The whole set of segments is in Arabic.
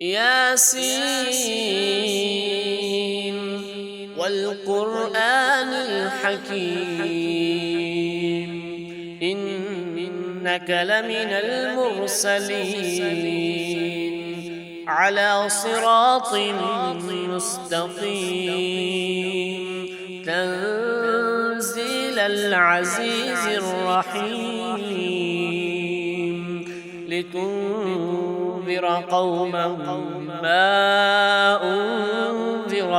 ياسين والقرآن الحكيم إنك لمن المرسلين على صراط مستقيم تنزيل العزيز الرحيم لتنذر قوما ما أنذر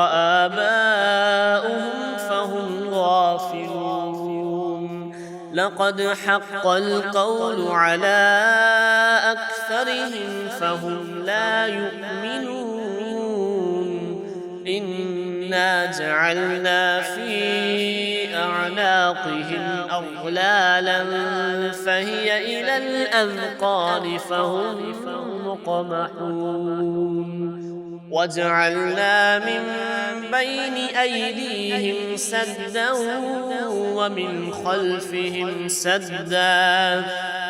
آباؤهم فهم غافلون لقد حق القول على أكثرهم فهم لا يؤمنون إنا جعلنا في أعناقهم أغلالا فهي إلى الأذقان فهم مقمحون وجعلنا من بين أيديهم سدا ومن خلفهم سدا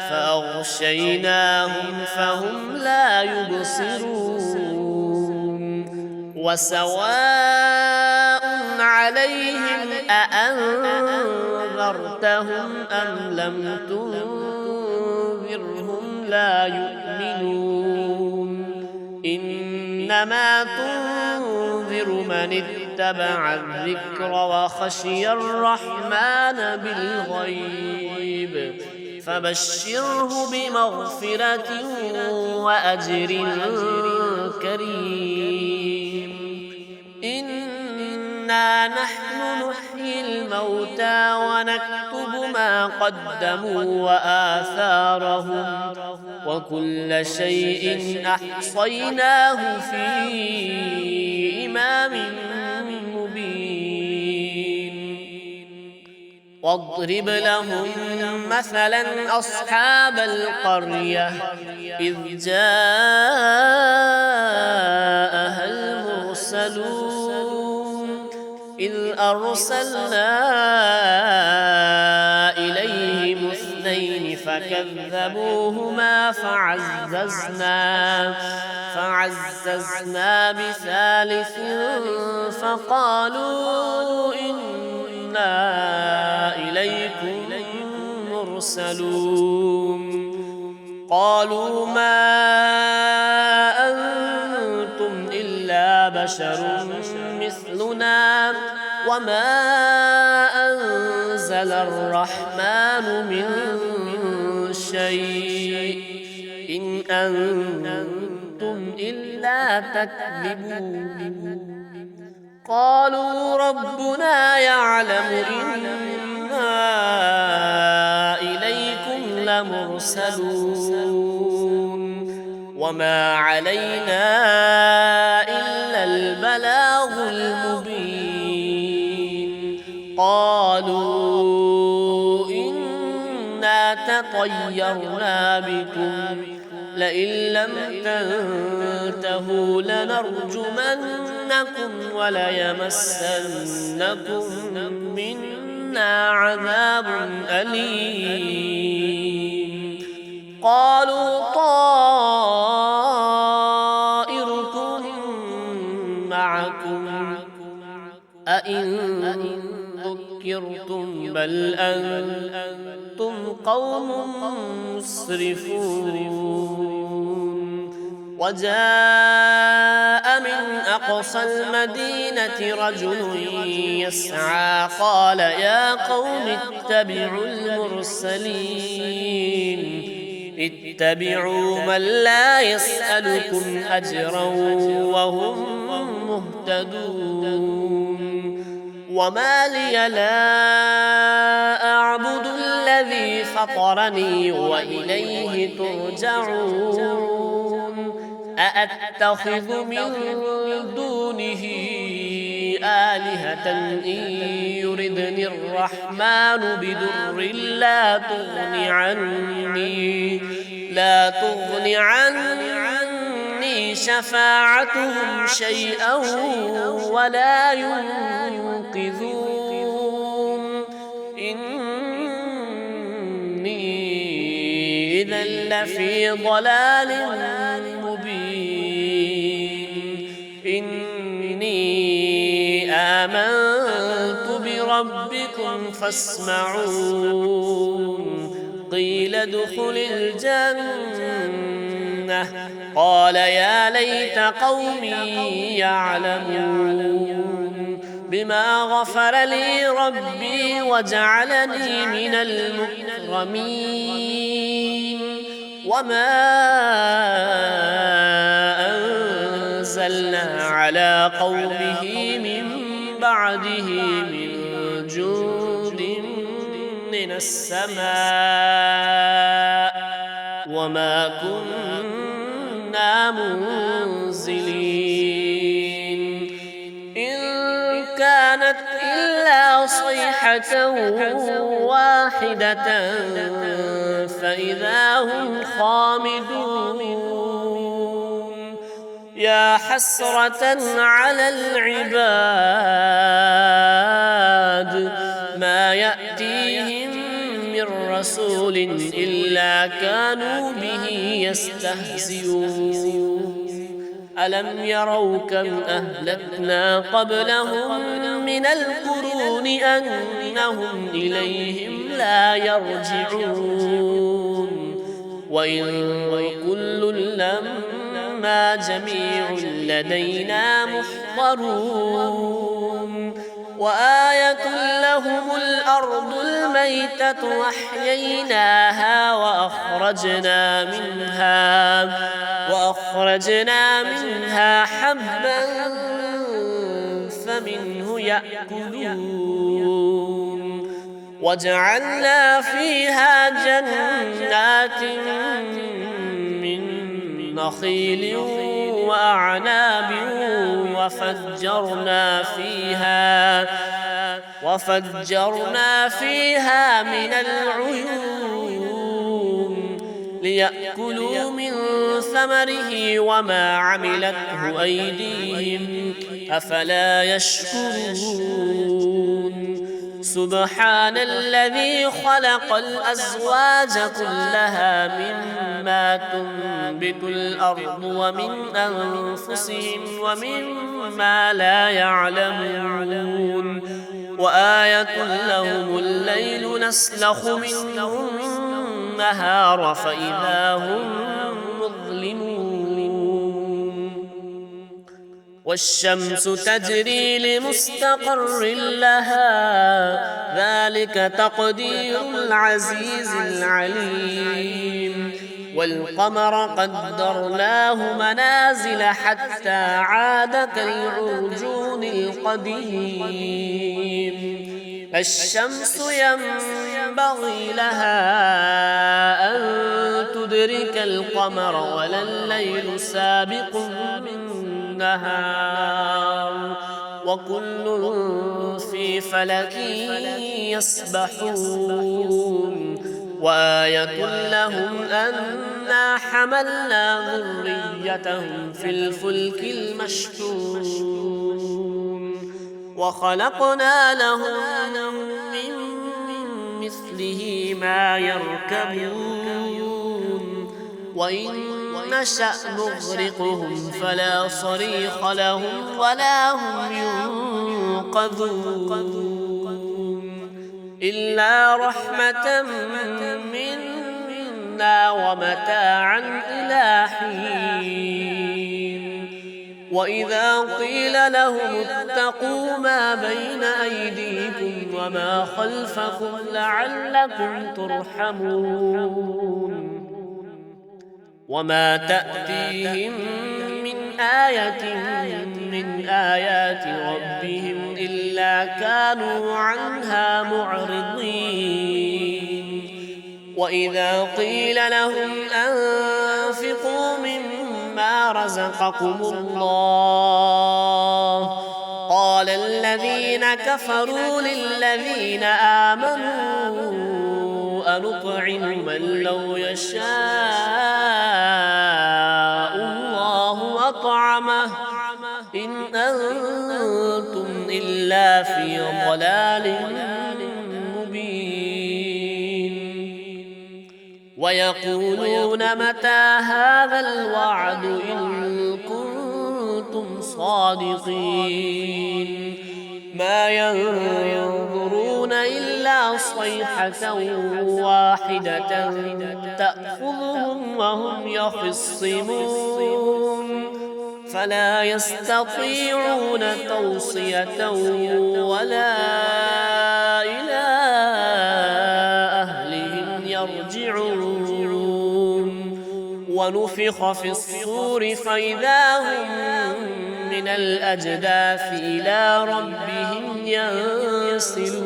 فأغشيناهم فهم لا يبصرون وسواء عليهم أأنذرتهم أم لم تنذرهم لا يؤمنون إنما تنذر من اتبع الذكر وخشي الرحمن بالغيب فبشره بمغفرة وأجر كريم إنا نحن نحيي الموتى ونكتب ما قدموا وآثارهم وكل شيء أحصيناه في إمام مبين واضرب لهم مثلا أصحاب القرية إذ جاءها المرسلون إذ أرسلنا إليهم اثنين فكذبوهما فعززنا بثالث فقالوا إنا إليكم مرسلون قالوا ما أنتم إلا بشر مثلنا وما أنزل الرحمن من شيء إن أنتم إلا تكذبون قالوا ربنا يعلم إنا إليكم لمرسلون وما علينا إلا البلاغ المبين قالوا إنا تطيرنا بكم لئن لم تنتهوا لنرجمنكم وليمسنكم منا عذاب أليم قالوا طائركم معكم أئن ذكرتم بل أنتم قوم مسرفون وجاء من أقصى المدينة رجل يسعى قال يا قوم اتبعوا المرسلين اتبعوا من لا يسألكم أجرا وهم مهتدون وما لي لا أعبد الذي فطرني وإليه ترجعون أأتخذ من دونه آلهة إن يردني الرحمن بضر لا تغني عني شفاعتهم شيئا ولا ينقذون إني إذا لفي ضلال مبين إني آمنت بربكم فاسمعون قيل ادخل الجنة قال يا ليت قومي يعلمون بما غفر لي ربي وجعلني من المكرمين وما أنزلنا على قومه من بعده من جند من السماء وما كنا منزلين إن كانت إلا صيحة واحدة فإذا هم خامدون يا حسرة على العباد ما يأتيهم من رسول إلا كانوا به يستهزئون ألم يروا كم أهلكنا قبلهم من القرون أنهم إليهم لا يرجعون وإن كل لما جميع لدينا محضرون وآية لهم الأرض الميتة وأحييناها وأخرجنا منها حبا فمنه يأكلون وجعلنا فيها جنات من نخيل وأعناب وفجرنا فيها من العيون ليأكلوا من ثمره وما عملته أيديهم أفلا يشكرون سبحان الذي خلق الأزواج كلها مما تنبت الأرض ومن أنفسهم ومما لا يعلمون وآية لهم الليل نسلخ منه النهار فإذا هم مظلمون والشمس تجري لمستقر لها ذلك تقدير العزيز العليم والقمر قدرناه منازل حتى عاد كالعرجون القديم الشمس ينبغي لها أن تدرك القمر ولا الليل سابق النهار وكل في فلك يسبحون وآية لهم أنا حملنا ذريتهم في الفلك المشحون وخلقنا لهم من مثله ما يركبون وإن نشأ نغرقهم فلا صريخ لهم ولا هم ينقذون إلا رحمة منا ومتاعا إلى حين وإذا قيل لهم اتقوا ما بين أيديكم وما خلفكم لعلكم ترحمون وما تأتيهم من آية من آيات ربهم إلا كانوا عنها معرضين وإذا قيل لهم أنفقوا مما رزقكم الله قال الذين كفروا للذين آمنوا أنطعم من لو يشاء الله أطعمه إن أنتم إلا في ضلال مبين ويقولون متى هذا الوعد إن كنتم كنتم صادقين ما ينظرون إلا صيحة واحدة تأخذهم وهم يخصمون فلا يستطيعون توصية ولا إلى أهلهم يرجعون ونفخ في الصور فإذا هم من الأجداث إلى ربهم ينسلون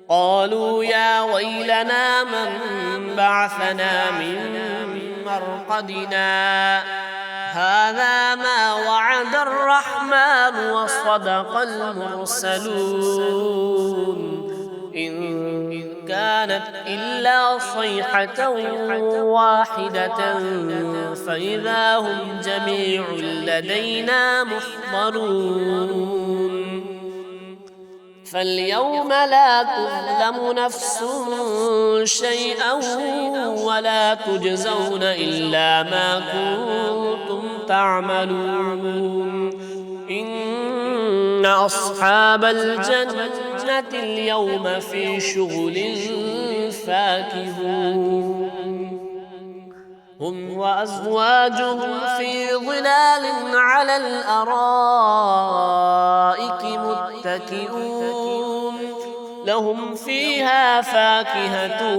قالوا يا ويلنا من بعثنا من مرقدنا هذا ما وعد الرحمن وصدق المرسلون إن كانت إلا صيحة واحدة فإذا هم جميع لدينا محضرون فاليوم لا تظلم نفس شيئا ولا تجزون إلا ما كنتم تعملون إن أصحاب الجنة اليوم في شغل فاكهون هم وأزواجهم في ظلال على الأرائك متكئون لهم فيها فاكهة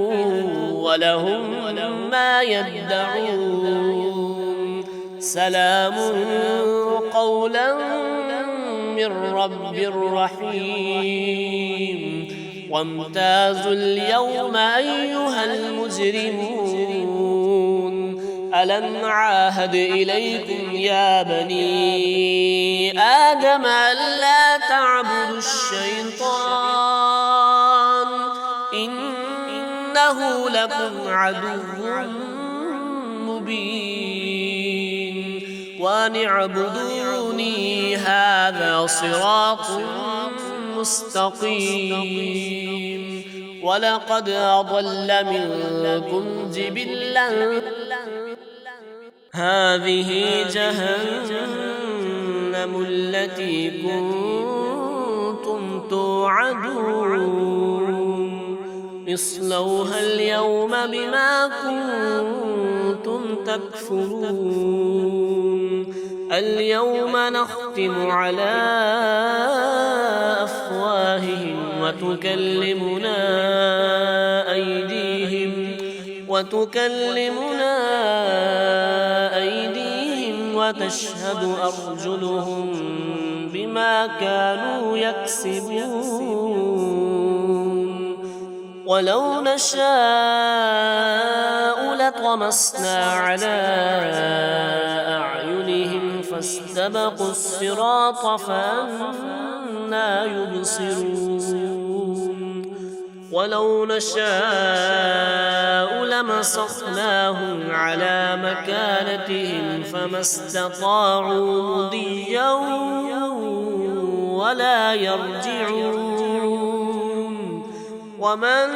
ولهم ما يدعون سلام قولا من رب رحيم وامتازوا اليوم أيها المجرمون ألم عاهد إليكم يا بني آدم ألا تعبدوا الشيطان إنه لكم عدو مبين وأن اعبدوني هذا صراط مستقيم ولقد أضل منكم جبلا هذه جهنم التي كنتم توعدون اصلوها اليوم بما كنتم تكفرون اليوم نختم على أفواههم وتكلمنا أيديهم وتشهد أرجلهم بما كانوا يكسبون ولو نشاء لطمسنا على أعينهم فاستبقوا الصراط فأنى يبصرون ولو نشاء لمسخناهم على مكانتهم فما استطاعوا مضيا ولا يرجعون ومن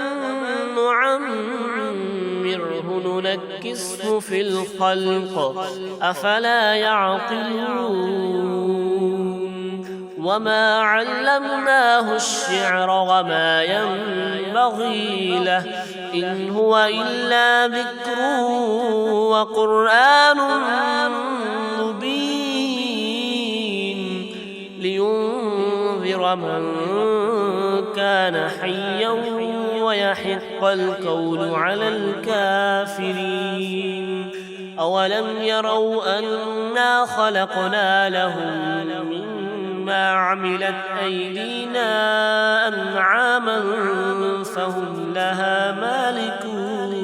نعمره ننكسه في الخلق أفلا يعقلون وما علمناه الشعر وما ينبغي له إن هو إلا ذكر وقرآن مبين لينذر من كان حيا ويحق القول على الكافرين أولم يروا أنا خلقنا لهم مما عملت أيدينا أنعاما فهم لها مالكون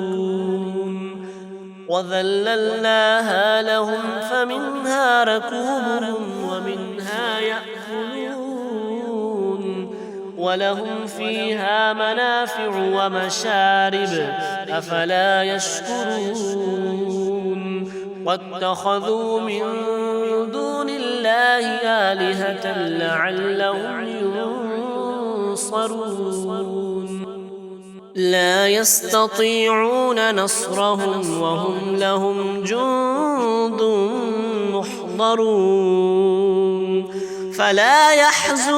وذللناها لهم فمنها ركوبهم ومنها يأكلون ولهم فيها منافع ومشارب أفلا يشكرون واتخذوا من دون الله آلهة لعلهم ينصرون لا يستطيعون نصرهم وهم لهم جند يحضرون فلا يحزنك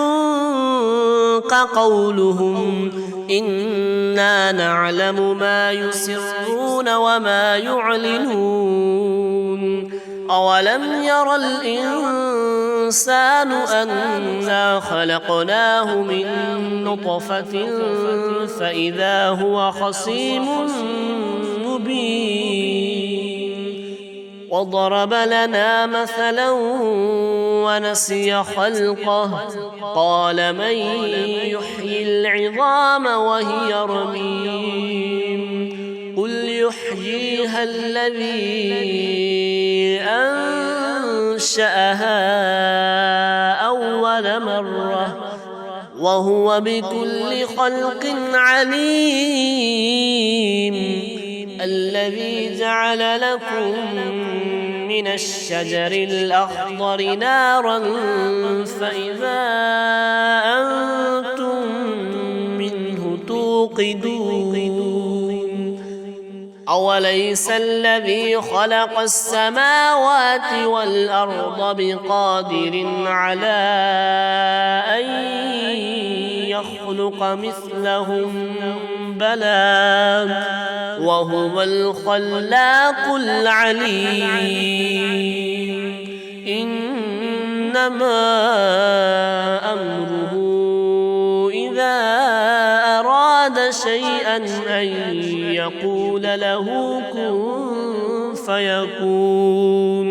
قولهم إنا نعلم ما يسرون وما يعلنون أولم ير الإنسان أنا خلقناه من نطفة فإذا هو خصيم مبين وضرب لنا مثلا ونسي خلقه قال من يحيي العظام وهي رميم قل يحييها الذي أنشأها أول مرة وهو بكل خلق عليم الذي جعل لكم من الشجر الأخضر نارا فإذا أنتم منه توقدون أوليس الذي خلق السماوات والأرض بقادر على أن يخلق مثلهم بلى وهو الخلاق العليم إنما أمره إذا أراد شيئا أن يقول له كن فيكون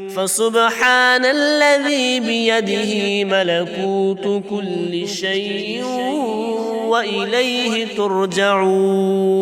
فسبحان الذي بيده ملكوت كل شيء وإليه ترجعون